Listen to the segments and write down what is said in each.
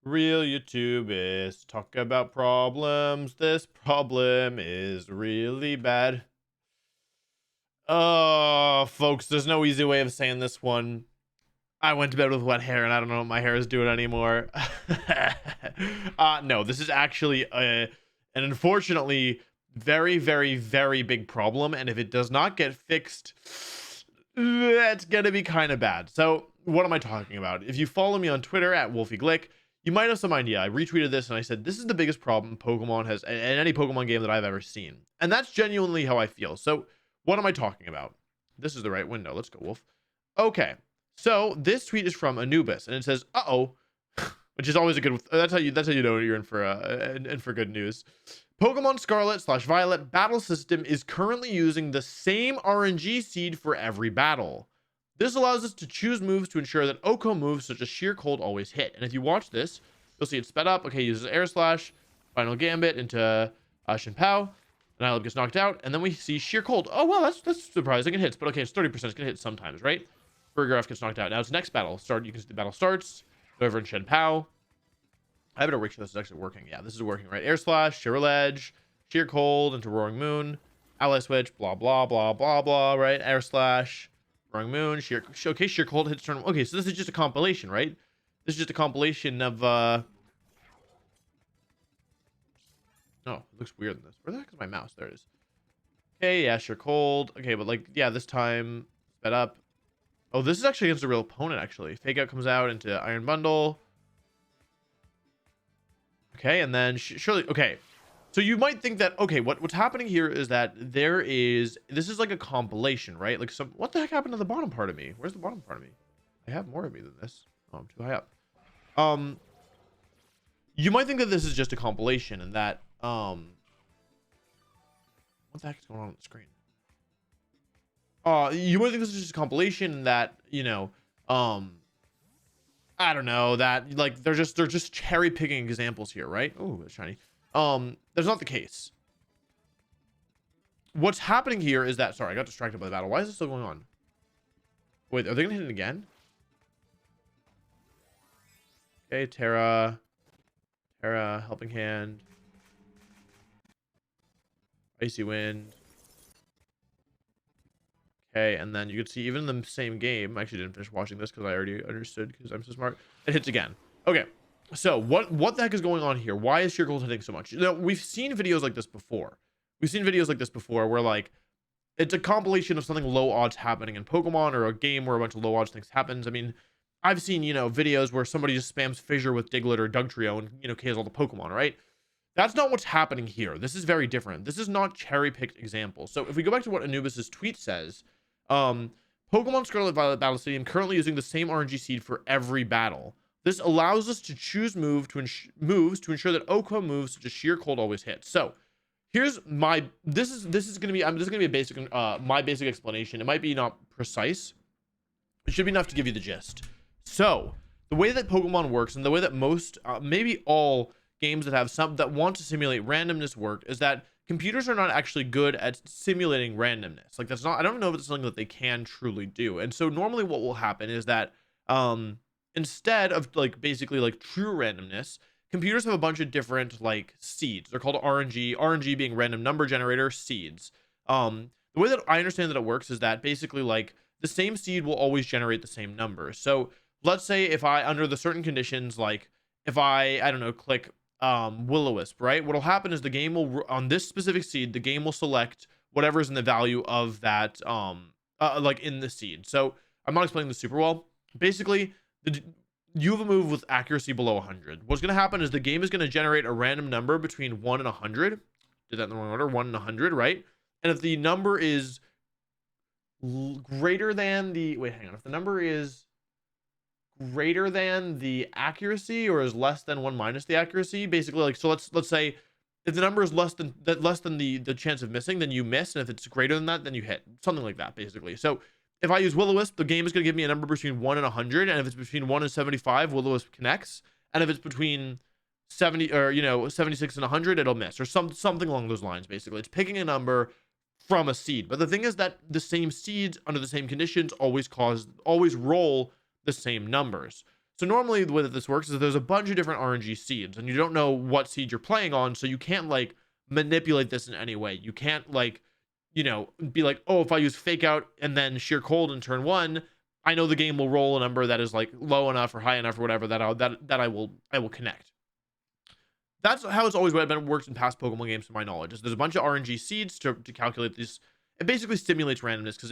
Real YouTubers talk about problems. This problem is really bad. Oh, folks, there's no easy way of saying this one. I went to bed with wet hair and I don't know what my hair is doing anymore. No, this is actually an unfortunately very, very, very big problem. And if it does not get fixed, that's going to be kind of bad. So, what am I talking about? If you follow me on Twitter at WolfieGlick, you might have some idea. I retweeted this and I said, this is the biggest problem Pokemon has, and any Pokemon game that I've ever seen. And that's genuinely how I feel. So, what am I talking about? This is the right window. Let's go, Wolf. Okay. So this tweet is from Anubis, and it says, "Uh-oh," which is always a good. That's how you know you're in for good news. Pokemon Scarlet / Violet battle system is currently using the same RNG seed for every battle. This allows us to choose moves to ensure that OHKO moves such as Sheer Cold always hit. And if you watch this, you'll see it sped up. Okay, uses Air Slash, Final Gambit into Shinpao. Annihilape gets knocked out, and then we see Sheer Cold. Oh well, that's surprising. It hits, but okay, it's 30%. It's gonna hit sometimes, right? Burger gets knocked out. Now it's next battle. You can see the battle starts. Go over and Shen Pao. I better make sure this is actually working. Yeah, this is working, right? Air Slash, Shiver Edge, Sheer Cold into Roaring Moon, Ally Switch, blah, blah, blah, blah, blah, right? Air Slash, Roaring Moon, Sheer Cold hits turn. Okay, so this is just a compilation, right? This is just a compilation of, oh, it looks weird in this. Where the heck is my mouse? There it is. Okay, yeah, Sheer Cold. Okay, but like, yeah, this time, sped up. Oh, this is actually against a real opponent, actually. Fake Out comes out into Iron Bundle. Okay, and then surely... Okay, so you might think that... Okay, what's happening here is that there is... This is like a compilation, right? Like some... What the heck happened to the bottom part of me? Where's the bottom part of me? I have more of me than this. Oh, I'm too high up. You might think that this is just a compilation and that... What the heck is going on the screen? You might think this is just a compilation that, you know, I don't know, that like they're just cherry picking examples here, right? Oh, it's shiny. That's not the case. What's happening here is that, sorry, I got distracted by the battle. Why is this still going on? Wait, are they gonna hit it again? Okay, Terra, Helping Hand, Icy Wind. Okay, and then you can see even in the same game, I actually didn't finish watching this because I already understood because I'm so smart. It hits again. Okay, so what the heck is going on here? Why is Sheer Cold hitting so much? You know, we've seen videos like this before. We've seen videos like this before where like it's a compilation of something low odds happening in Pokemon or a game where a bunch of low odds things happens. I mean, I've seen, you know, videos where somebody just spams Fissure with Diglett or Dugtrio and, you know, kills all the Pokemon, right? That's not what's happening here. This is very different. This is not cherry-picked examples. So if we go back to what Anubis's tweet says, Pokemon Scarlet Violet Battle Stadium currently using the same RNG seed for every battle. This allows us to choose moves to ensure that OHKO moves such as Sheer Cold always hit. So here's my this is gonna be a basic my basic explanation. It might be not precise. It should be enough to give you the gist. So the way that Pokemon works and the way that most maybe all games that have some that want to simulate randomness work is that computers are not actually good at simulating randomness. Like that's not, I don't know if it's something that they can truly do. And so normally what will happen is that instead of like basically like true randomness, computers have a bunch of different like seeds. They're called RNG being random number generator seeds. The way that I understand that it works is that basically like the same seed will always generate the same number. So let's say if I, under the certain conditions, like if I don't know, click Will-O-Wisp, right? What'll happen is the game will, on this specific seed, the game will select whatever's in the value of that like in the seed. So I'm not explaining this super well. Basically, you have a move with accuracy below 100. What's going to happen is the game is going to generate a random number between 1 and 100. Did that in the wrong order? 1 and 100, right? And if the number is greater than the, wait, hang on, if the number is greater than the accuracy or is less than 1 minus the accuracy, basically, like, so let's say if the number is less than the chance of missing, then you miss, and if it's greater than that, then you hit, something like that, basically. So if I use Will-O-Wisp, the game is going to give me a number between 1 and 100, and if it's between 1 and 75, Will-O-Wisp connects, and if it's between 70 or, you know, 76 and 100, it'll miss, or something along those lines. Basically, it's picking a number from a seed. But the thing is that the same seeds under the same conditions always roll the same numbers. So normally the way that this works is there's a bunch of different RNG seeds and you don't know what seed you're playing on. So you can't like manipulate this in any way. You can't like, be like, oh, if I use fake out and then sheer cold in turn 1, I know the game will roll a number that is like low enough or high enough or whatever that I will connect. That's how it's always worked in past Pokemon games, to my knowledge. Is there's a bunch of RNG seeds to calculate these. It basically stimulates randomness because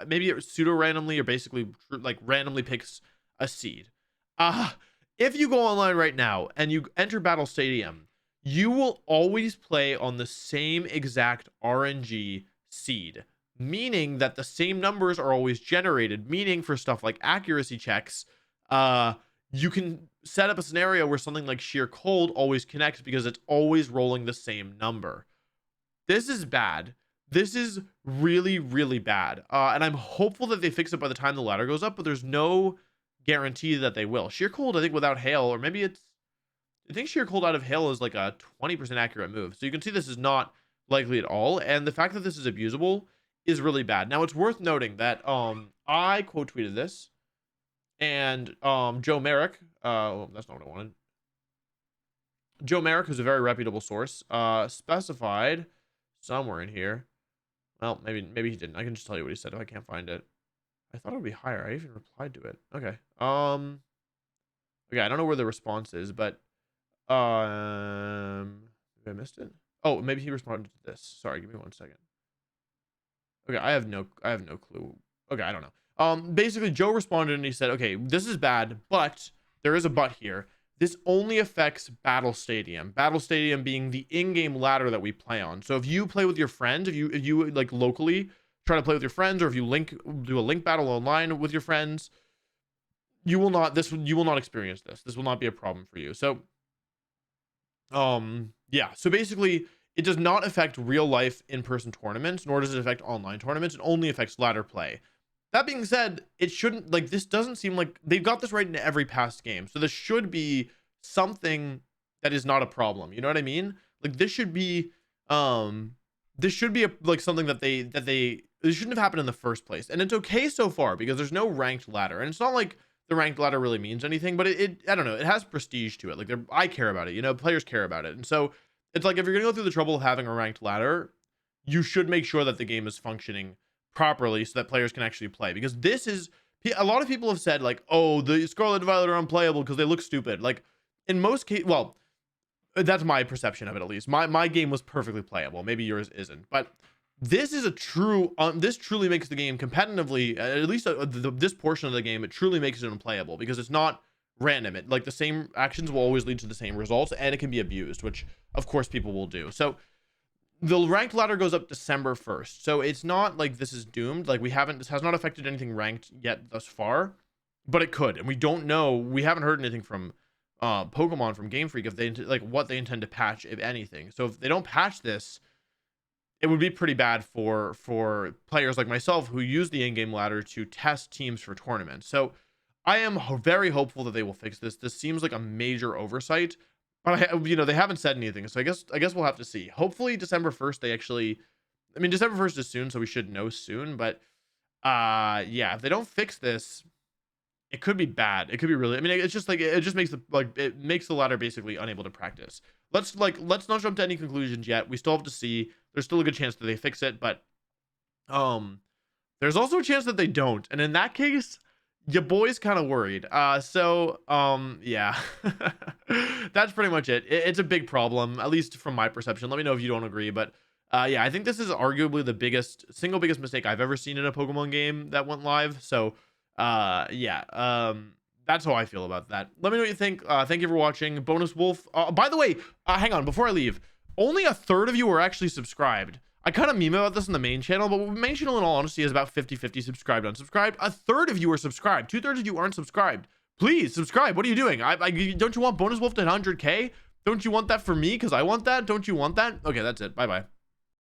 maybe it pseudo randomly or basically like randomly picks a seed. If you go online right now and you enter Battle Stadium, you will always play on the same exact RNG seed, meaning that the same numbers are always generated, meaning for stuff like accuracy checks, you can set up a scenario where something like sheer cold always connects because it's always rolling the same number. This is bad. This is really, really bad. And I'm hopeful that they fix it by the time the ladder goes up, but there's no guarantee that they will. Sheer cold, I think without hail, or maybe I think sheer cold out of hail is like a 20% accurate move. So you can see this is not likely at all. And the fact that this is abusable is really bad. Now it's worth noting that I quote tweeted this, and Joe Merrick, that's not what I wanted. Joe Merrick, who's a very reputable source, specified somewhere in here. Well, maybe he didn't. I can just tell you what he said if I can't find it. I thought it would be higher. I even replied to it. Okay. Okay, I don't know where the response is, but maybe I missed it. Oh, maybe he responded to this. Sorry, give me 1 second. Okay, I have no clue. Okay, I don't know. Basically Joe responded and he said, okay, this is bad, but there is a but here. This only affects Battle Stadium. Battle Stadium being the in-game ladder that we play on. So if you play with your friends, if you like locally try to play with your friends, or if you do a link battle online with your friends, you will not experience this. This will not be a problem for you. So yeah, so basically it does not affect real life in-person tournaments, nor does it affect online tournaments. It only affects ladder play. That being said, it shouldn't, like, this doesn't seem like they've got this right in every past game. So this should be something that is not a problem. You know what I mean? Like this should be like something that this shouldn't have happened in the first place. And it's okay so far because there's no ranked ladder. And it's not like the ranked ladder really means anything, but I don't know, it has prestige to it. Like I care about it, players care about it. And so it's like, if you're gonna go through the trouble of having a ranked ladder, you should make sure that the game is functioning properly so that players can actually play. Because this is, a lot of people have said like, oh, the Scarlet and Violet are unplayable because they look stupid. Like in most cases, well, that's my perception of it, at least. My game was perfectly playable. Maybe yours isn't, but this is a true, this truly makes the game competitively, at least this portion of the game, it truly makes it unplayable because it's not random. It, like, the same actions will always lead to the same results, and it can be abused, which of course people will do. So the ranked ladder goes up December 1st. So it's not like this is doomed. Like this has not affected anything ranked yet thus far, but it could. And we don't know. We haven't heard anything from Pokemon, from Game Freak, if they like what they intend to patch, if anything. So if they don't patch this, it would be pretty bad for players like myself who use the in-game ladder to test teams for tournaments. So I am very hopeful that they will fix this. This seems like a major oversight, but they haven't said anything. So I guess we'll have to see. Hopefully December 1st, they actually, I mean, December 1st is soon, so we should know soon, but yeah, if they don't fix this, it could be bad. It could be really, I mean, it's just like, it just makes it makes the ladder basically unable to practice. Let's not jump to any conclusions yet. We still have to see. There's still a good chance that they fix it, but there's also a chance that they don't. And in that case, your boy's kind of worried. Yeah, that's pretty much it. It's a big problem, at least from my perception. Let me know if you don't agree, but yeah, I think this is arguably the single biggest mistake I've ever seen in a Pokemon game that went live. So yeah, that's how I feel about that. Let me know what you think. Thank you for watching. BonusWolfe. By the way, hang on, before I leave, only a third of you are actually subscribed. I kind of meme about this in the main channel, but the main channel, in all honesty, is about 50-50 subscribed, unsubscribed. A third of you are subscribed. 2/3 of you aren't subscribed. Please subscribe. What are you doing? Don't you want BonusWolfe to 100K? Don't you want that for me? Because I want that. Don't you want that? Okay, that's it. Bye-bye.